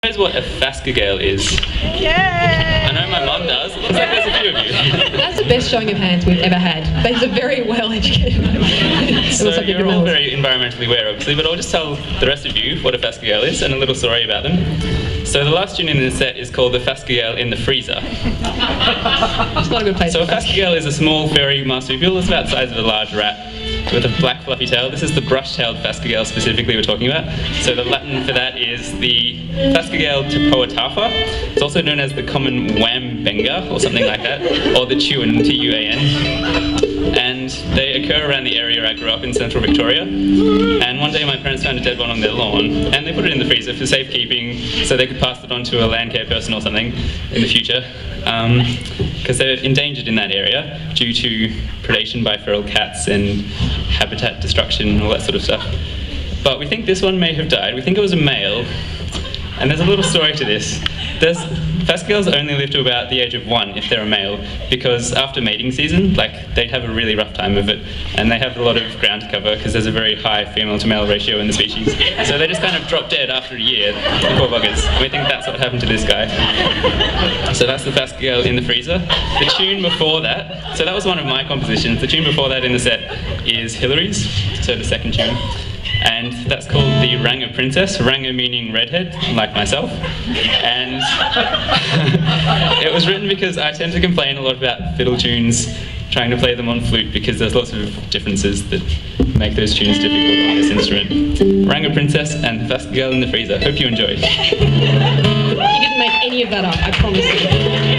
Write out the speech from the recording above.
Knows what a Phascogale is? Yeah! I know my mum does. It looks like there's a few of you. That's the best showing of hands we've ever had. These are very well educated. So you're all very environmentally aware, obviously, but I'll just tell the rest of you what a Phascogale is and a little story about them. So the last tune in this set is called the Phascogale in the Freezer. It's not a good place. So a Phascogale is a small fairy marsupial. It's about the size of a large rat with a black fluffy tail. This is the brush-tailed Phascogale specifically we're talking about. So the Latin for that is the Phascogale tupoatafa. It's also known as the common wambenga or something like that, or the tuan, T-U-A-N. And they occur around the area I grew up in, central Victoria. And one day my parents found a dead one on their lawn, and they put it in the freezer for safekeeping so they could pass it on to a land care person or something in the future. Because they're endangered in that area due to predation by feral cats and habitat destruction and all that sort of stuff. But we think this one may have died. We think it was a male. And there's a little story to this. Phascogales only live to about the age of 1 if they're a male, because after mating season, they'd have a really rough time of it, and they have a lot of ground to cover because there's a very high female to male ratio in the species. So they just kind of drop dead after a year, the poor buggers. And we think that's what happened to this guy. So that's the Phascogale in the freezer. The tune before that, so that was one of my compositions. The tune before that in the set is Hillary's, so the second tune. And that's called the Ranga Princess, Ranga meaning redhead, like myself. And it was written because I tend to complain a lot about fiddle tunes, trying to play them on flute, because there's lots of differences that make those tunes difficult on this instrument. Ranga Princess and Phascogale in the freezer. Hope you enjoy. You didn't make any of that up, I promise you.